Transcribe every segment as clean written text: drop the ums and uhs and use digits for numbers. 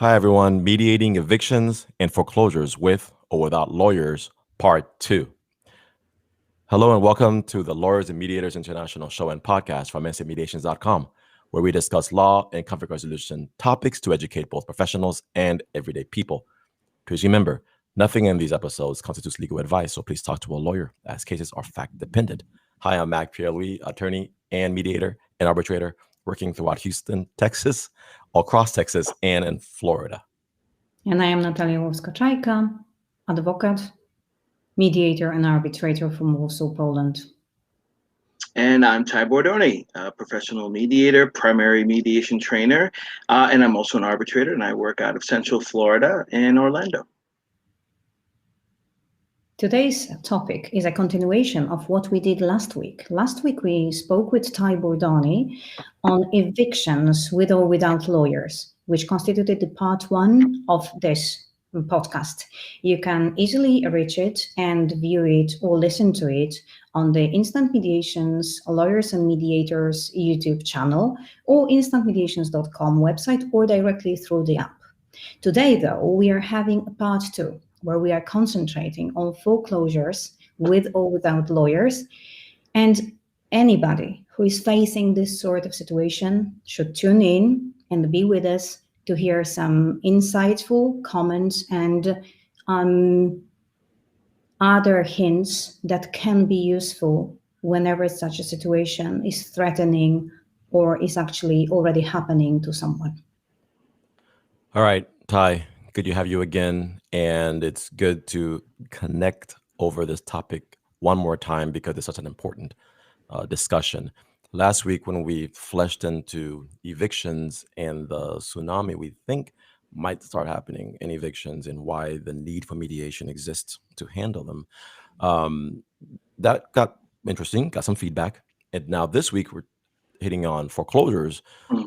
Hi, everyone. Mediating evictions and foreclosures with or without lawyers, part 2. Hello, and welcome to the Lawyers and Mediators International show and podcast from instantmediations.com, where we discuss law and conflict resolution topics to educate both professionals and everyday people. Please remember, nothing in these episodes constitutes legal advice, so please talk to a lawyer, as cases are fact-dependent. Hi, I'm Mac Pierre, attorney and mediator and arbitrator, working throughout Houston, Texas, across Texas, and in Florida. And I am Natalia Olowska, advocate, mediator, and arbitrator from Warsaw, Poland. And I'm Ty Bourdony, a professional mediator, primary mediation trainer, and I'm also an arbitrator, and I work out of Central Florida and Orlando. Today's topic is a continuation of what we did last week. Last week, we spoke with Ty Bourdony on evictions with or without lawyers, which constituted the part 1 of this podcast. You can easily reach it and view it or listen to it on the Instant Mediations, Lawyers and Mediators YouTube channel or instantmediations.com website or directly through the app. Today, though, we are having a part 2 where we are concentrating on foreclosures with or without lawyers. And anybody who is facing this sort of situation should tune in and be with us to hear some insightful comments and other hints that can be useful whenever such a situation is threatening or is actually already happening to someone. All right, Ty, good to have you again. And it's good to connect over this topic one more time because it's such an important discussion. Last week, when we fleshed into evictions and the tsunami we think might start happening in evictions and why the need for mediation exists to handle them, that got interesting, got some feedback. And now this week, we're hitting on foreclosures,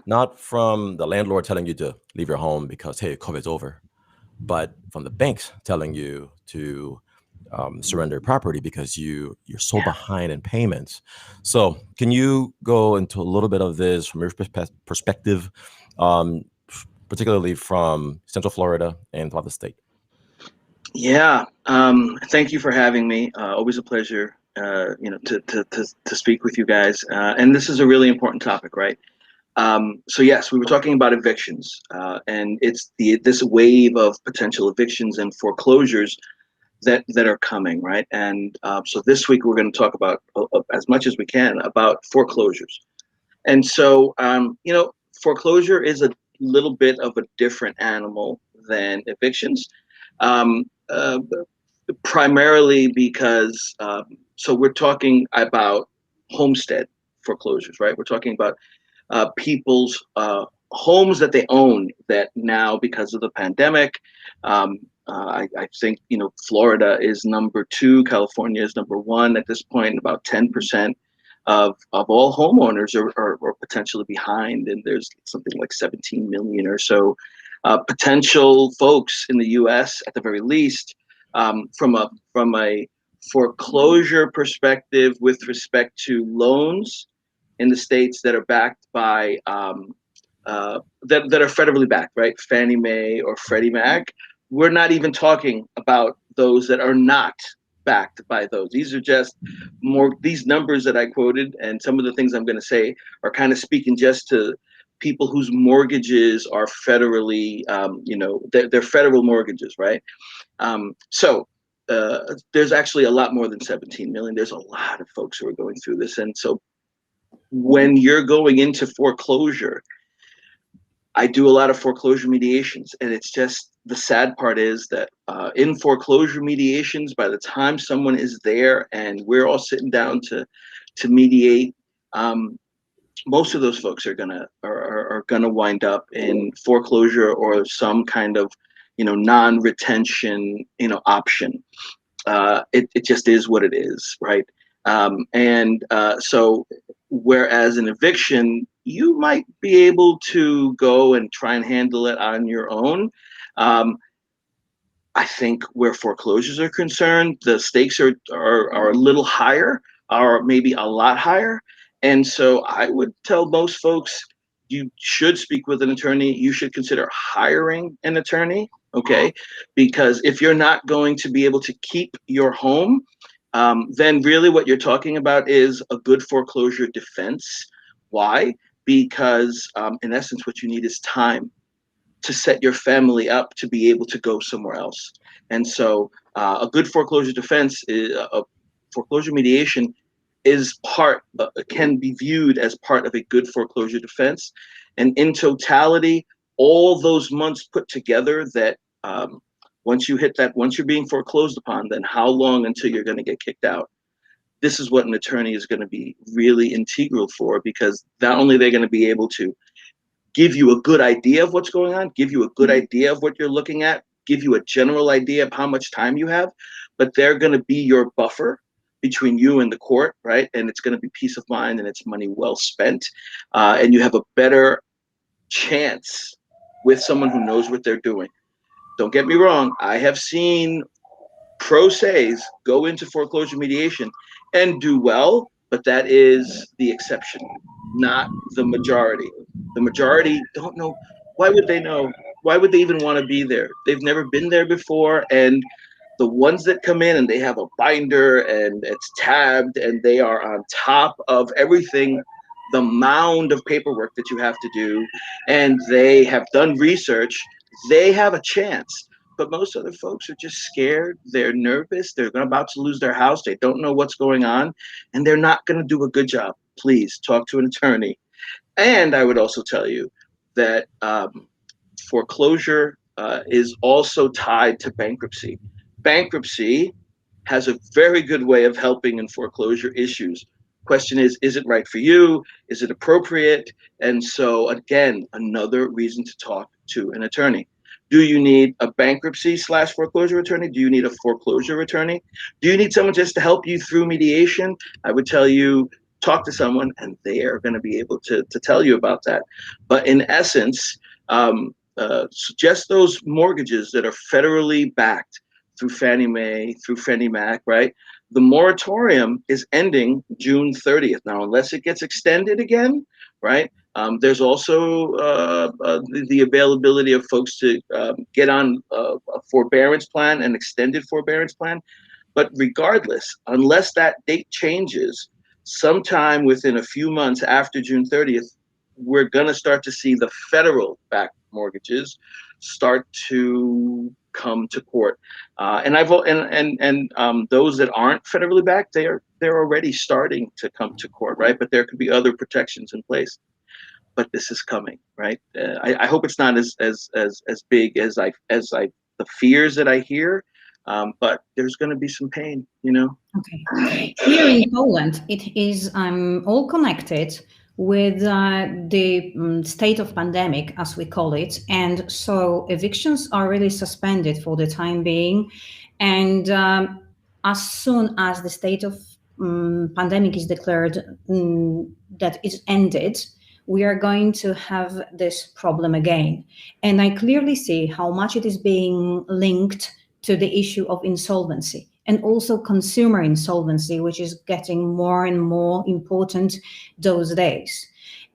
not from the landlord telling you to leave your home because, hey, COVID's over, but from the banks telling you to surrender property because you're so behind in payments. So can you go into a little bit of this from your perspective, particularly from Central Florida and throughout the state? Yeah, thank you for having me. Always a pleasure, to speak with you guys. And this is a really important topic, right? So yes, we were talking about evictions, and it's this wave of potential evictions and foreclosures that are coming, right? And so this week we're going to talk about as much as we can about foreclosures. And so foreclosure is a little bit of a different animal than evictions, primarily because so we're talking about homestead foreclosures, right? We're talking about people's homes that they own that now, because of the pandemic, I think, Florida is number 2, California is number 1 at this point. About 10% of all homeowners are potentially behind, and there's something like 17 million or so potential folks in the U.S. at the very least, from a foreclosure perspective with respect to loans in the states that are backed by that are federally backed, right? Fannie Mae or Freddie Mac. We're not even talking about those that are not backed by those. These are just these numbers that I quoted, and some of the things I'm going to say are kind of speaking just to people whose mortgages are federally, they're federal mortgages, right? So there's actually a lot more than 17 million. There's a lot of folks who are going through this. And so when you're going into foreclosure, I do a lot of foreclosure mediations, and it's just the sad part is that in foreclosure mediations, by the time someone is there and we're all sitting down to mediate, most of those folks are gonna wind up in foreclosure or some kind of non-retention option. It just is what it is, right? So whereas an eviction, you might be able to go and try and handle it on your own. I think where foreclosures are concerned, the stakes are a little higher, or maybe a lot higher. And so I would tell most folks, you should speak with an attorney. You should consider hiring an attorney, okay? Because if you're not going to be able to keep your home, then really what you're talking about is a good foreclosure defense. Why? Because in essence, what you need is time to set your family up to be able to go somewhere else. And so a good foreclosure defense, a foreclosure mediation is can be viewed as part of a good foreclosure defense. And in totality, all those months put together that once you're being foreclosed upon, then how long until you're going to get kicked out? This is what an attorney is going to be really integral for, because not only are they going to be able to give you a good idea of what's going on, give you a good idea of what you're looking at, give you a general idea of how much time you have, but they're going to be your buffer between you and the court, right? And it's going to be peace of mind, and it's money well spent. And you have a better chance with someone who knows what they're doing. Don't get me wrong. I have seen pro ses go into foreclosure mediation and do well, but that is the exception, not the majority. The majority don't know. Why would they know? Why would they even want to be there? They've never been there before. And the ones that come in and they have a binder and it's tabbed and they are on top of everything, the mound of paperwork that you have to do, and they have done research, they have a chance. But most other folks are just scared. They're nervous. They're about to lose their house. They don't know what's going on, and they're not going to do a good job. Please talk to an attorney. And I would also tell you that foreclosure is also tied to bankruptcy. Bankruptcy has a very good way of helping in foreclosure issues. Question is it right for you? Is it appropriate? And so again, another reason to talk to an attorney. Do you need a bankruptcy / foreclosure attorney? Do you need a foreclosure attorney? Do you need someone just to help you through mediation? I would tell you, talk to someone and they are going to be able to tell you about that. But in essence, just those mortgages that are federally backed through Fannie Mae, through Freddie Mac, right? The moratorium is ending June 30th. Now, unless it gets extended again, right? There's also the availability of folks to get on a forbearance plan, an extended forbearance plan. But regardless, unless that date changes, sometime within a few months after June 30th, we're going to start to see the federal backed mortgages start to come to court. And those that aren't federally backed, they're already starting to come to court, right? But there could be other protections in place. But this is coming, right? I hope it's not as big as the fears that I hear, but there's going to be some pain, you know. Okay. Here in Poland, it is all connected with the state of pandemic, as we call it, and so evictions are really suspended for the time being. And as soon as the state of pandemic is declared that is ended, we are going to have this problem again. And I clearly see how much it is being linked to the issue of insolvency and also consumer insolvency, which is getting more and more important those days.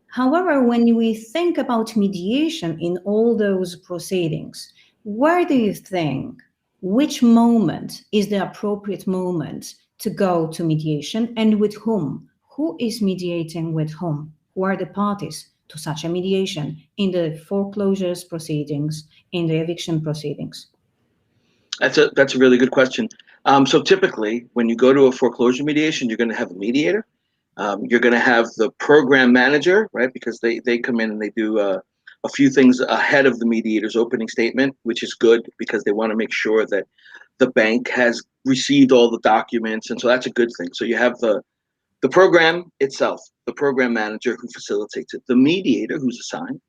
However, when we think about mediation in all those proceedings, where do you think, which moment is the appropriate moment to go to mediation, and with whom? Who is mediating with whom? Who are the parties to such a mediation in the foreclosures proceedings, in the eviction proceedings? That's a really good question. So typically, when you go to a foreclosure mediation, you're going to have a mediator. You're going to have the program manager, right? Because they come in and they do a few things ahead of the mediator's opening statement, which is good because they want to make sure that the bank has received all the documents, and so that's a good thing. So you have the program itself, the program manager who facilitates it, the mediator who's assigned,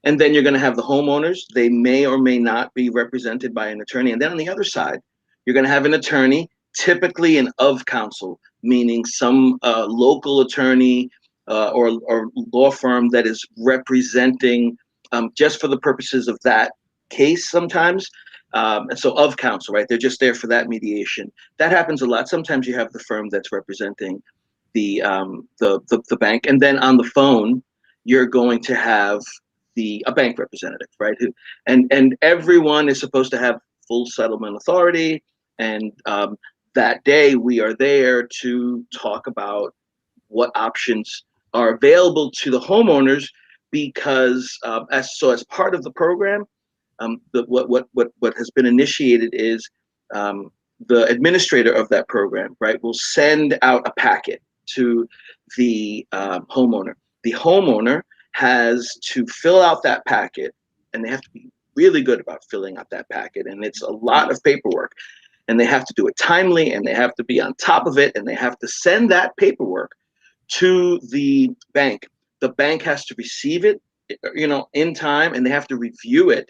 and then you're going to have the homeowners. They may or may not be represented by an attorney. And then on the other side, you're going to have an attorney, typically an of counsel, meaning some local attorney or law firm that is representing just for the purposes of that case sometimes. And so of counsel, right? They're just there for that mediation. That happens a lot. Sometimes you have the firm that's representing the bank. And then on the phone, you're going to have a bank representative, right? And everyone is supposed to have full settlement authority. And that day we are there to talk about what options are available to the homeowners, because as part of the program, what has been initiated is the administrator of that program, right, will send out a packet to the homeowner. The homeowner has to fill out that packet, and they have to be really good about filling out that packet. And it's a lot of paperwork, and they have to do it timely, and they have to be on top of it, and they have to send that paperwork to the bank. The bank has to receive it, in time, and they have to review it.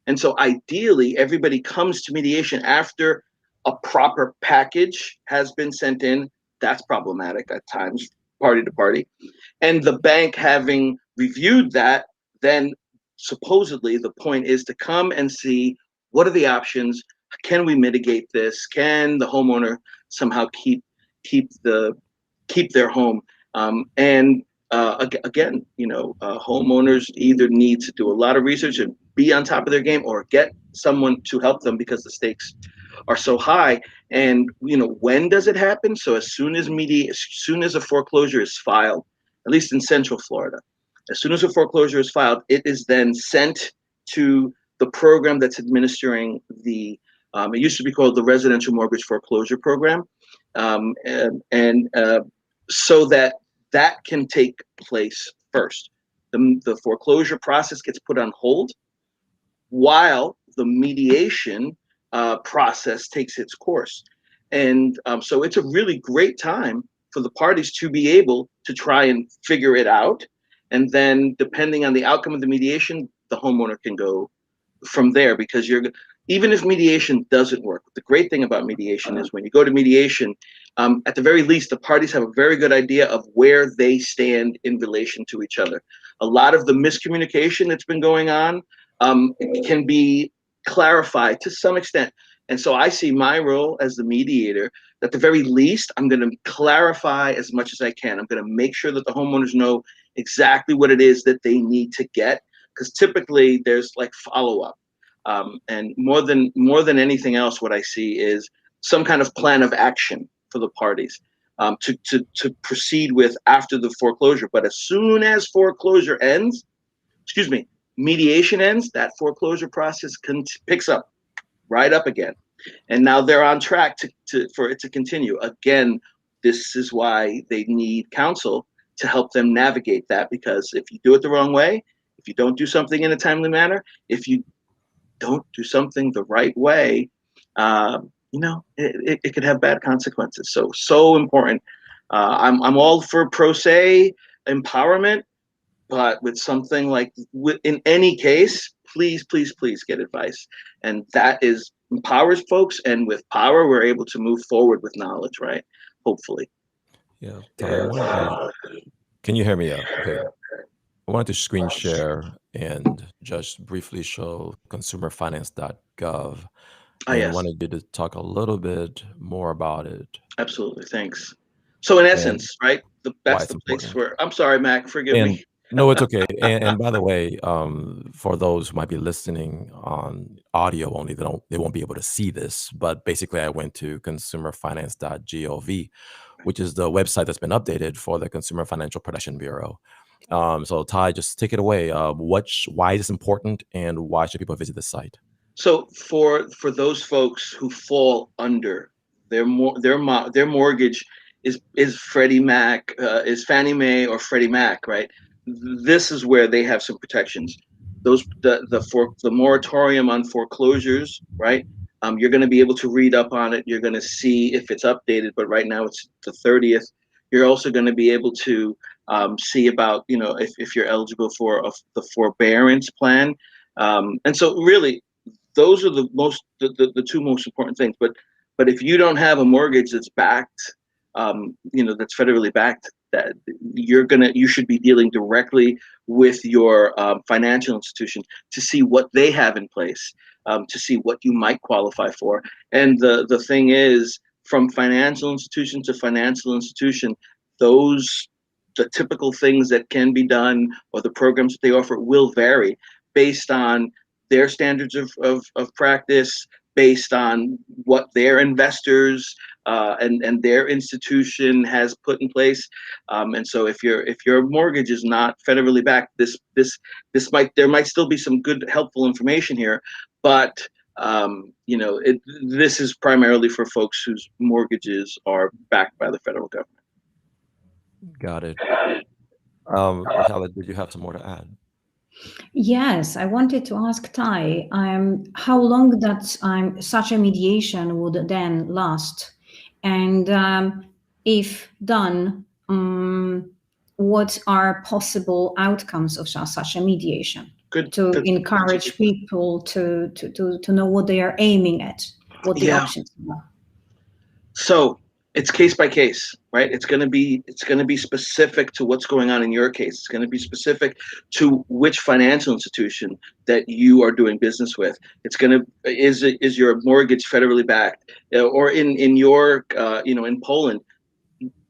And so ideally, everybody comes to mediation after a proper package has been sent in. That's problematic at times, party to party. And the bank, having reviewed that, then supposedly the point is to come and see what are the options. Can we mitigate this? Can the homeowner somehow keep their home? And again, homeowners either need to do a lot of research and be on top of their game, or get someone to help them because the stakes are so high. And when does it happen? So as soon as a foreclosure is filed, at least in Central Florida, as soon as a foreclosure is filed, it is then sent to the program that's administering it used to be called the Residential Mortgage Foreclosure Program, so that can take place first. The foreclosure process gets put on hold while the mediation process takes its course. And so it's a really great time for the parties to be able to try and figure it out. And then depending on the outcome of the mediation, the homeowner can go from there, because even if mediation doesn't work, the great thing about mediation is when you go to mediation, at the very least, the parties have a very good idea of where they stand in relation to each other. A lot of the miscommunication that's been going on can be clarified to some extent. And so I see my role as the mediator, at the very least, I'm going to clarify as much as I can. I'm going to make sure that the homeowners know exactly what it is that they need to get, because typically there's like follow-up. And more than anything else, what I see is some kind of plan of action for the parties to proceed with after the foreclosure. But as soon as mediation ends, that foreclosure process picks up right up again. And now they're on track for it to continue. Again, this is why they need counsel to help them navigate that, because if you do it the wrong way, if you don't do something in a timely manner, if you don't do something the right way, it could have bad consequences. So important. I'm all for pro se empowerment, but with something like in any case, please get advice, and that empowers folks. And with power, we're able to move forward with knowledge, right? Hopefully. Yeah. Can you hear me? Okay. I wanted to screen share and just briefly show consumerfinance.gov. And Yes. wanted you to talk a little bit more about it. Absolutely. Thanks. So in essence, right, that's the place important. where, I'm sorry, Mac, forgive me. No, it's okay. And by the way, for those who might be listening on audio only, they won't be able to see this. But basically, I went to consumerfinance.gov, which is the website that's been updated for the Consumer Financial Protection Bureau. So Ty, just take it away. Why is this important, and why should people visit this site? So for those folks who fall under their mortgage is Freddie Mac, is Fannie Mae or Freddie Mac, right? This is where they have some protections. The moratorium on foreclosures, right? You're going to be able to read up on it. You're going to see if it's updated, but right now it's the 30th. You're also going to be able to see about, if you're eligible for the forbearance plan. And so really, those are the two most important things. But if you don't have a mortgage that's backed, that's federally backed, that you should be dealing directly with your financial institution to see what they have in place, to see what you might qualify for. And the thing is, from financial institution to financial institution, those the typical things that can be done or the programs that they offer will vary based on their standards of practice, based on what their investors and their institution has put in place. And so if your mortgage is not federally backed, there might still be some good helpful information here, but this is primarily for folks whose mortgages are backed by the federal government. Got it. Helen, did you have some more to add? Yes, I wanted to ask Ty, how long that such a mediation would then last, and if done, what are possible outcomes of such a mediation? To encourage people to know what they are aiming at, what the options are. So it's case by case, right? It's going to be specific to what's going on in your case. It's going to be specific to which financial institution that you are doing business with. Is your mortgage federally backed, or in your in Poland,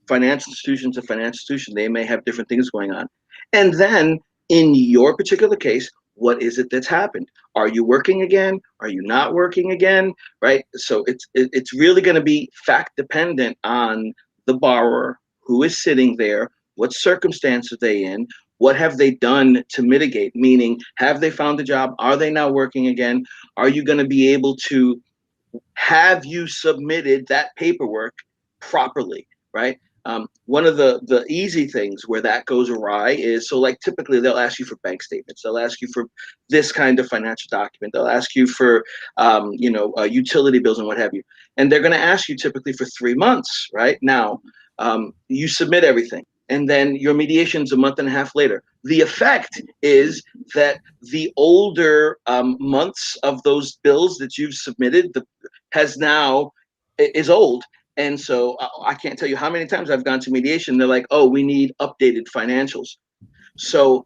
financial institution to financial institution, they may have different things going on. And then in your particular case, what is it that's happened? Are you working again? Are you not working again? Right? So it's really going to be fact dependent on the borrower, who is sitting there, what circumstance are they in, what have they done to mitigate? Meaning, have they found a job? Are they now working again? Are you going to be able to have you submitted that paperwork properly? Right? One of the easy things where that goes awry is, so like typically they'll ask you for bank statements. They'll ask you for this kind of financial document. They'll ask you for, utility bills and what have you. And they're going to ask you typically for 3 months, right? Now, you submit everything, and then your mediation's a month and a half later. The effect is that the older months of those bills that you've submitted is old. And so I can't tell you how many times I've gone to mediation. They're like, oh, we need updated financials. So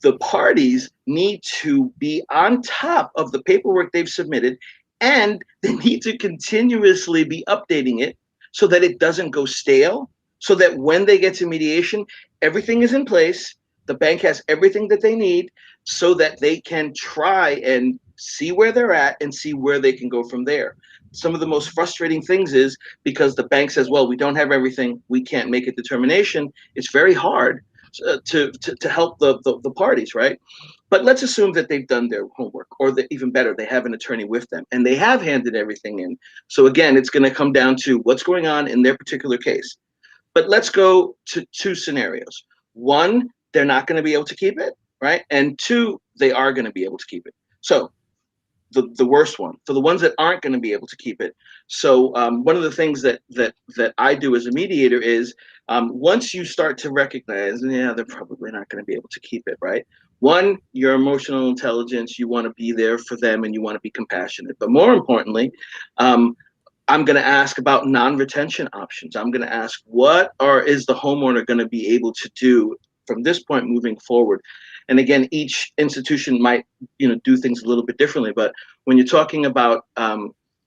the parties need to be on top of the paperwork they've submitted, and they need to continuously be updating it so that it doesn't go stale, so that when they get to mediation, everything is in place. The bank has everything that they need so that they can try and see where they're at and see where they can go from there. Some of the most frustrating things is because the bank says, well, we don't have everything, we can't make a determination. It's very hard to help the parties, right? But let's assume that they've done their homework, or that even better, they have an attorney with them and they have handed everything in. So again, it's going to come down to what's going on in their particular case. But let's go to 2 scenarios. 1, they're not going to be able to keep it, right? And 2, they are going to be able to keep it. So the worst one, for the ones that aren't going to be able to keep it. So one of the things that I do as a mediator is, once you start to recognize, they're probably not going to be able to keep it, right? 1, your emotional intelligence, you want to be there for them and you want to be compassionate. But more importantly, I'm going to ask about non-retention options. I'm going to ask, is the homeowner going to be able to do from this point moving forward? And again, each institution might, do things a little bit differently. But when you're talking about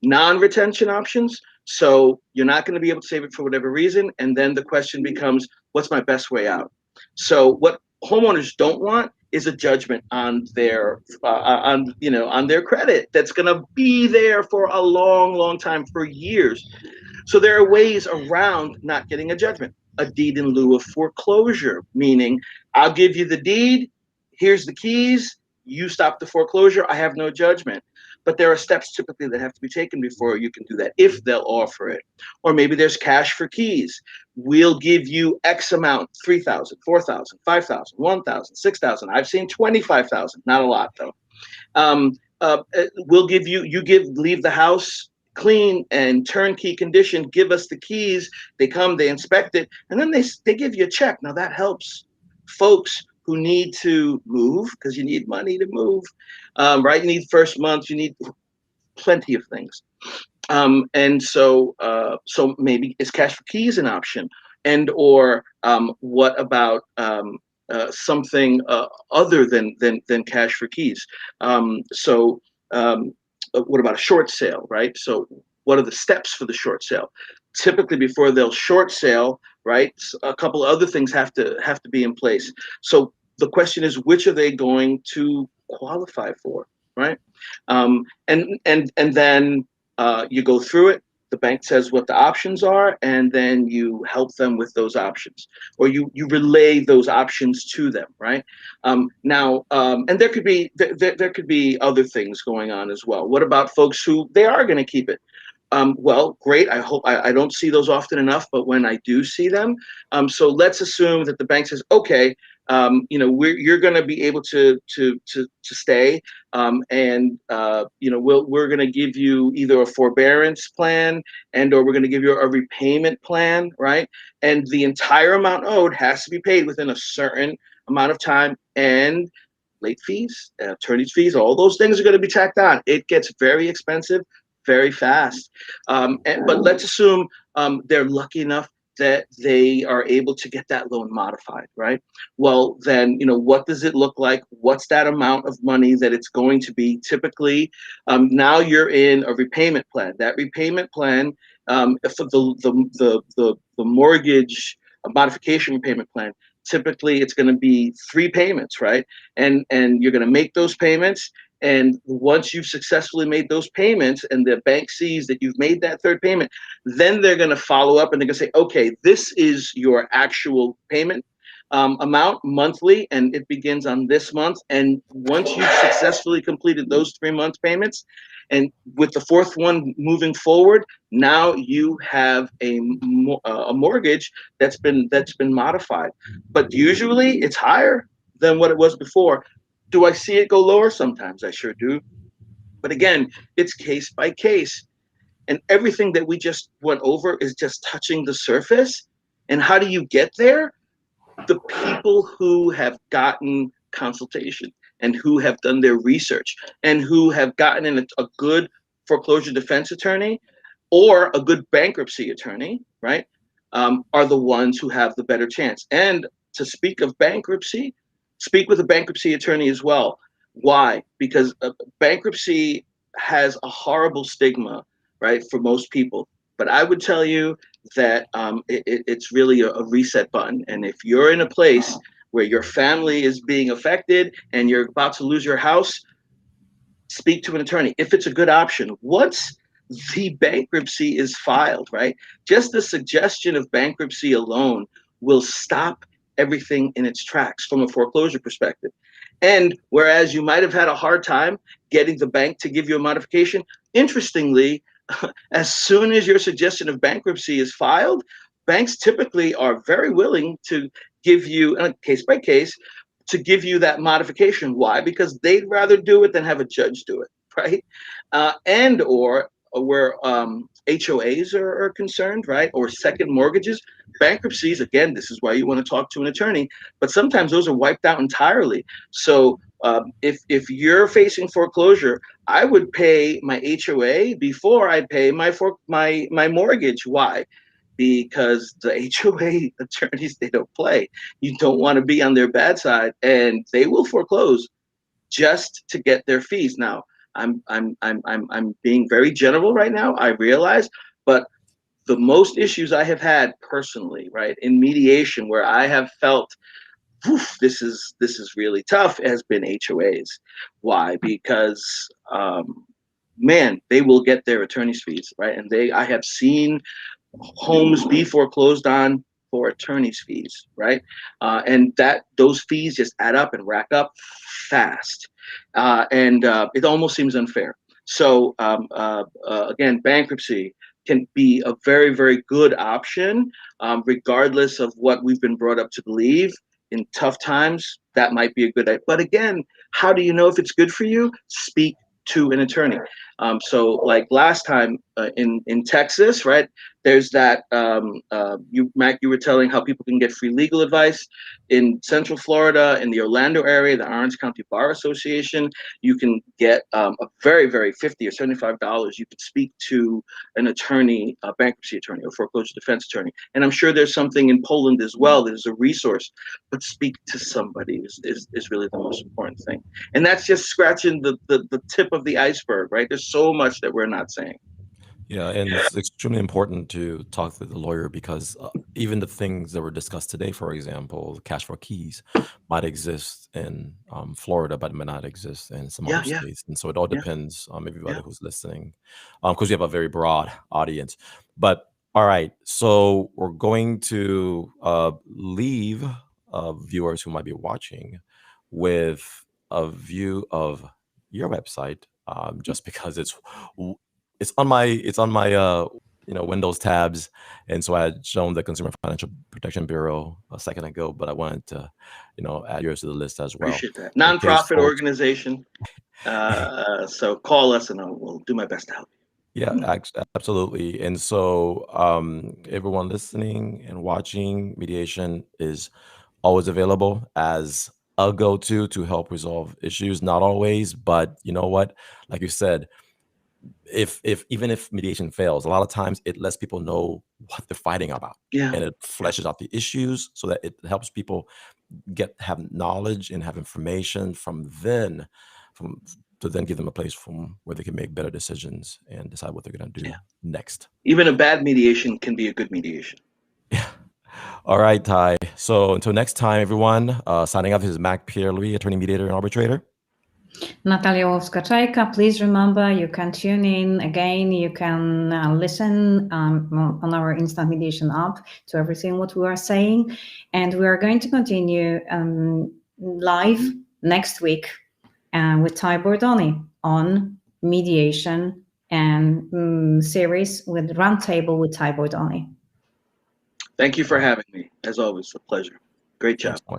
non-retention options, so you're not going to be able to save it for whatever reason, and then the question becomes, what's my best way out? So what homeowners don't want is a judgment on their on their credit that's going to be there for a long, long time, for years. So there are ways around not getting a judgment. A deed in lieu of foreclosure, meaning I'll give you the deed, here's the keys, you stop the foreclosure, I have no judgment. But there are steps typically that have to be taken before you can do that, if they'll offer it. Or maybe there's cash for keys. We'll give you X amount, 3,000, 4,000, 5,000, 1,000, 6,000. I've seen 25,000, not a lot though. We'll give leave the house clean and turnkey condition, give us the keys, they come, they inspect it, and then they give you a check. Now that helps folks who need to move, because you need money to move, right? You need first month, you need plenty of things. And so maybe is cash for keys an option? And or what about something other than cash for keys? What about a short sale, right? So what are the steps for the short sale? Typically before they'll short sale, right? A couple of other things have to be in place. So the question is, which are they going to qualify for, right? And then you go through it. The bank says what the options are, and then you help them with those options, or you relay those options to them, right? And there could be other things going on as well. What about folks who they are going to keep it? Well, great. I hope I don't see those often enough, but when I do see them, so let's assume that the bank says, okay, you're going to be able to stay, and we're going to give you either a forbearance plan or we're going to give you a repayment plan, right? And the entire amount owed has to be paid within a certain amount of time, and late fees, attorney's fees, all those things are going to be tacked on. It gets very expensive very fast. But let's assume they're lucky enough that they are able to get that loan modified, right? Well, then, what does it look like? What's that amount of money that it's going to be? Typically, now you're in a repayment plan. That repayment plan, for the mortgage modification repayment plan, typically it's going to be 3 payments, right? And you're going to make those payments. And once you've successfully made those payments and the bank sees that you've made that 3rd payment, then they're going to follow up and they're going to say, okay, this is your actual payment amount monthly, and it begins on this month. And once you've successfully completed those 3-month payments, and with the 4th one moving forward, now you have a mortgage that's been modified. But usually it's higher than what it was before. Do I see it go lower? Sometimes I sure do. But again, it's case by case. And everything that we just went over is just touching the surface. And how do you get there? The people who have gotten consultation and who have done their research and who have gotten in a good foreclosure defense attorney or a good bankruptcy attorney, right, are the ones who have the better chance. And to speak of bankruptcy, speak with a bankruptcy attorney as well. Why? Because bankruptcy has a horrible stigma, right, for most people. But I would tell you that it's really a reset button. And if you're in a place where your family is being affected and you're about to lose your house, speak to an attorney if it's a good option. Once the bankruptcy is filed, right, just the suggestion of bankruptcy alone will stop everything in its tracks from a foreclosure perspective. And whereas you might have had a hard time getting the bank to give you a modification, interestingly, as soon as your suggestion of bankruptcy is filed, banks typically are very willing to give you, case by case, to give you that modification. Why? Because they'd rather do it than have a judge do it, right? And or where HOAs are concerned, right? Or second mortgages, bankruptcies, again, this is why you want to talk to an attorney, but sometimes those are wiped out entirely. So if you're facing foreclosure, I would pay my HOA before I pay my mortgage. Why? Because the HOA attorneys, they don't play. You don't want to be on their bad side, and they will foreclose just to get their fees. Now, I'm being very general right now, I realize, but the most issues I have had personally, right, in mediation where I have felt, this is really tough, has been HOAs. Why? Because man, they will get their attorney's fees, right? And I have seen homes be foreclosed on for attorney's fees, right? And those fees just add up and rack up fast. And it almost seems unfair. So again, bankruptcy can be a very, very good option, regardless of what we've been brought up to believe. In tough times, that might be a good idea. But again, how do you know if it's good for you? Speak to an attorney. So like last time in Texas, right, there's that, Mac, you were telling how people can get free legal advice. In Central Florida, in the Orlando area, the Orange County Bar Association, you can get a very, very $50 or $75. You could speak to an attorney, a bankruptcy attorney or foreclosure defense attorney. And I'm sure there's something in Poland as well. There's a resource, but speak to somebody is really the most important thing. And that's just scratching the tip of the iceberg, right? There's so much that we're not saying. Yeah, and it's extremely important to talk to the lawyer because even the things that were discussed today, for example, cash for keys, might exist in Florida, but it might not exist in some Yeah, other yeah, states. And so it all yeah, depends on everybody yeah. who's listening, because we have a very broad audience. But all right, so we're going to leave viewers who might be watching with a view of your website, just because it's on my Windows tabs, and so I had shown the Consumer Financial Protection Bureau a second ago, but I wanted to add yours to the list as well Appreciate that. in case Nonprofit folks. organization. So call us and we'll do my best to help Yeah, absolutely. And so everyone listening and watching, mediation is always available as a go-to to help resolve issues. Not always, but you know what, like you said, if even if mediation fails, a lot of times it lets people know what they're fighting about, you. Yeah. and it fleshes out the issues so that it helps people have knowledge and have information to then give them a place from where they can make better decisions and decide what they're going to do Yeah. next. Even a bad mediation can be a good mediation. Yeah. All right, Ty. So until next time, everyone, signing off, this is Mac Pierre Louis, attorney, mediator, and arbitrator. Natalia Olowska. Please remember, you can tune in again. You can listen on our Instant Mediation app to everything what we are saying. And we are going to continue live next week with Ty Bourdony on mediation and series with Roundtable with Ty Bourdony. Thank you for having me. As always, a pleasure. Great job. Thanks so much.